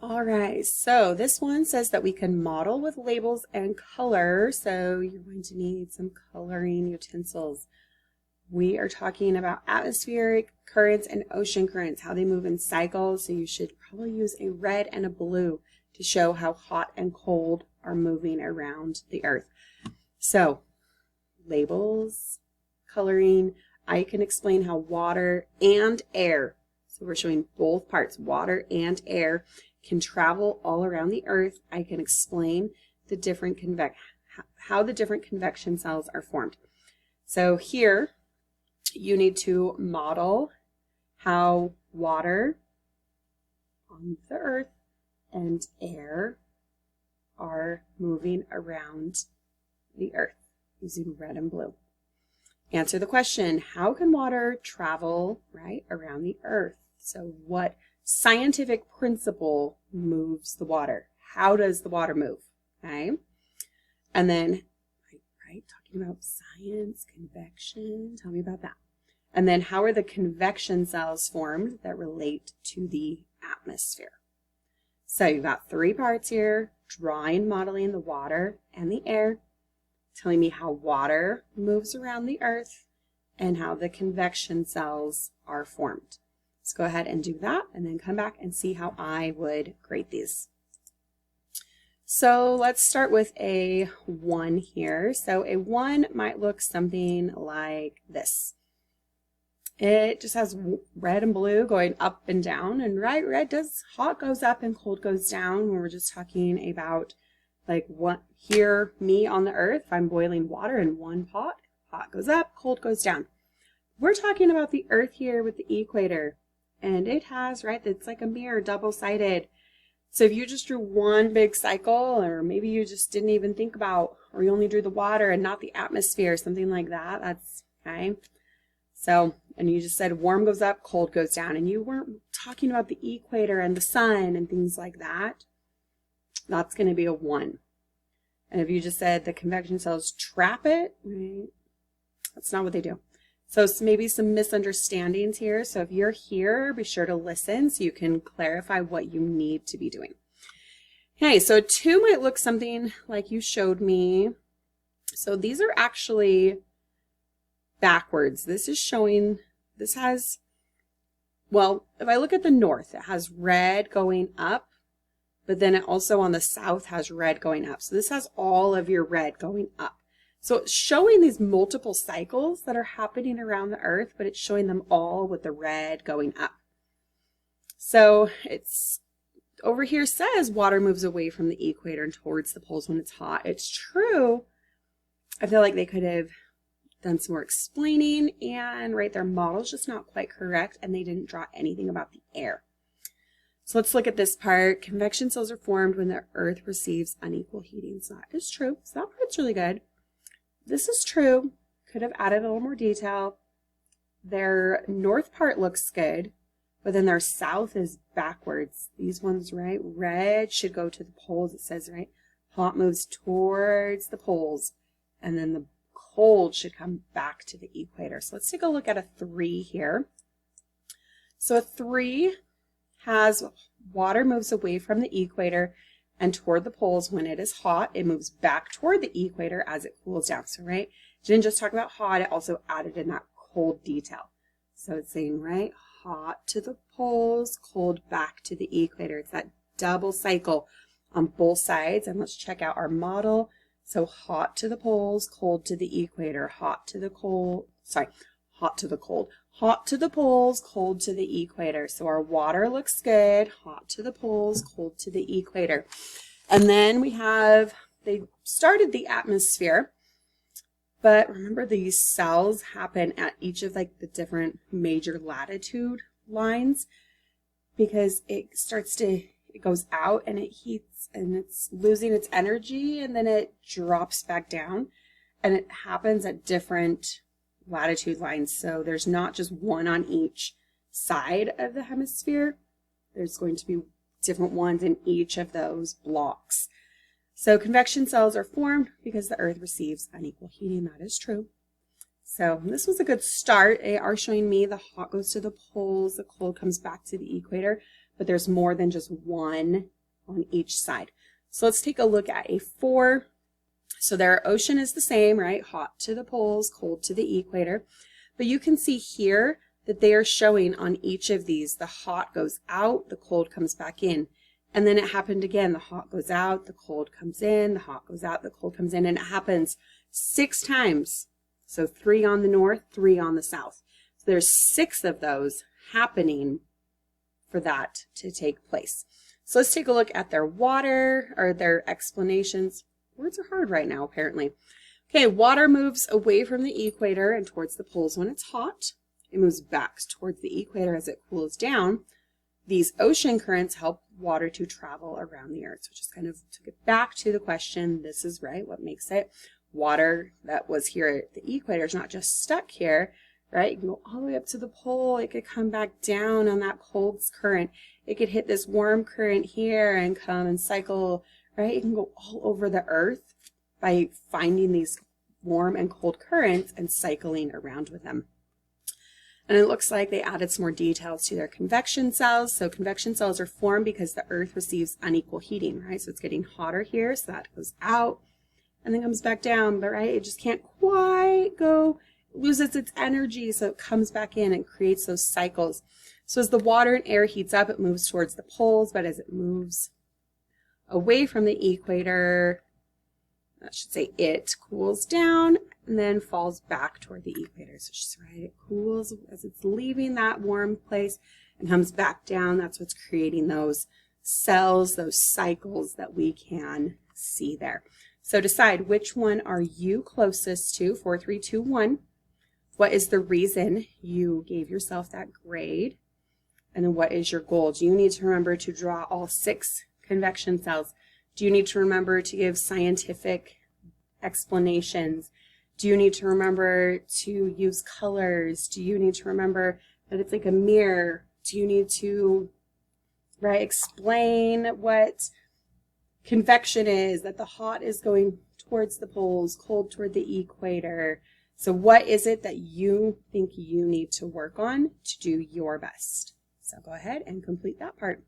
All right, so this one says that we can model with labels and color. So you're going to need some coloring utensils. We are talking about atmospheric currents and ocean currents, how they move in cycles. So you should probably use a red and a blue to show how hot and cold are moving around the earth. So labels, coloring, I can explain how water and air, so we're showing both parts, water and air, can travel all around the earth. I can explain the different how the different convection cells are formed. So here you need to model how water on the earth and air are moving around the earth using red and blue. Answer the question, how can water travel around the earth? So what scientific principle moves the water? How does the water move? Okay. And then, talking about science, convection, tell me about that. And then how are the convection cells formed that relate to the atmosphere? So you've got three parts here, drawing, modeling the water and the air, telling me how water moves around the earth, and how the convection cells are formed. Let's go ahead and do that and then come back and see how I would grade these. So let's start with a 1 here. So a 1 might look something like this. It just has red and blue going up and down, and hot goes up and cold goes down when we're just talking about like what here, me on the earth, if I'm boiling water in one pot, hot goes up, cold goes down. We're talking about the earth here with the equator, and it has, it's like a mirror, double-sided. So if you just drew one big cycle, or maybe you just didn't even think about, or you only drew the water and not the atmosphere, something like that, that's okay. So, and you just said warm goes up, cold goes down, and you weren't talking about the equator and the sun and things like that, that's going to be a 1. And if you just said the convection cells trap it, that's not what they do. So maybe some misunderstandings here. So if you're here, be sure to listen so you can clarify what you need to be doing. Okay, so a 2 might look something like you showed me. So these are actually backwards. This is showing, this has, well, if I look at the north, it has red going up, but then it also on the south has red going up. So this has all of your red going up. So it's showing these multiple cycles that are happening around the earth, but it's showing them all with the red going up. So it's over here says water moves away from the equator and towards the poles when it's hot. It's true. I feel like they could have done some more explaining, and their model's just not quite correct, and they didn't draw anything about the air. So let's look at this part. Convection cells are formed when the earth receives unequal heating. So that is true. So that part's really good. This is true. Could have added a little more detail. Their north part looks good, but then their south is backwards. These ones, red should go to the poles. It says, hot moves towards the poles, and then the cold should come back to the equator. So let's take a look at a 3 here. So a 3 has water moves away from the equator and toward the poles when it is hot. It moves back toward the equator as it cools down. So it didn't just talk about hot, it also added in that cold detail. So it's saying hot to the poles, cold back to the equator. It's that double cycle on both sides. And let's check out our model. So hot to the poles, cold to the equator, hot to the cold, hot to the cold, hot to the poles, cold to the equator. So our water looks good, hot to the poles, cold to the equator. And then we have, they started the atmosphere, but remember these cells happen at each of the different major latitude lines, because it goes out and it heats and it's losing its energy, and then it drops back down, and it happens at different latitude lines. So there's not just one on each side of the hemisphere. There's going to be different ones in each of those blocks. So convection cells are formed because the earth receives unequal heating. That is true. So this was a good start. They are showing me the hot goes to the poles, the cold comes back to the equator. but there's more than just one on each side. So let's take a look at a 4. So their ocean is the same, right? Hot to the poles, cold to the equator. But you can see here that they are showing on each of these, the hot goes out, the cold comes back in. And then it happened again. The hot goes out, the cold comes in, the hot goes out, the cold comes in, and it happens 6 times. So 3 on the north, 3 on the south. So there's 6 of those happening for that to take place. So let's take a look at their water, or their explanations. Words are hard right now, apparently. Okay, water moves away from the equator and towards the poles when it's hot. It moves back towards the equator as it cools down. These ocean currents help water to travel around the earth. So just kind of to get back to the question, this is right, what makes it water that was here at the equator is not just stuck here, right? You can go all the way up to the pole. It could come back down on that cold current. It could hit this warm current here and come and cycle, right? It can go all over the earth by finding these warm and cold currents and cycling around with them. And it looks like they added some more details to their convection cells. So convection cells are formed because the earth receives unequal heating, right? So it's getting hotter here, so that goes out and then comes back down, but right, it just can't quite go, loses its energy, so it comes back in and creates those cycles. So as the water and air heats up, it moves towards the poles, but as it moves away from the equator, I should say it cools down and then falls back toward the equator. So just right, it cools as it's leaving that warm place and comes back down. That's what's creating those cells, those cycles that we can see there. So decide which one are you closest to, 4, 3, 2, 1. What is the reason you gave yourself that grade? And then what is your goal? Do you need to remember to draw all 6 convection cells? Do you need to remember to give scientific explanations? Do you need to remember to use colors? Do you need to remember that it's like a mirror? Do you need to, right, explain what convection is, that the hot is going towards the poles, cold toward the equator? So what is it that you think you need to work on to do your best? So go ahead and complete that part.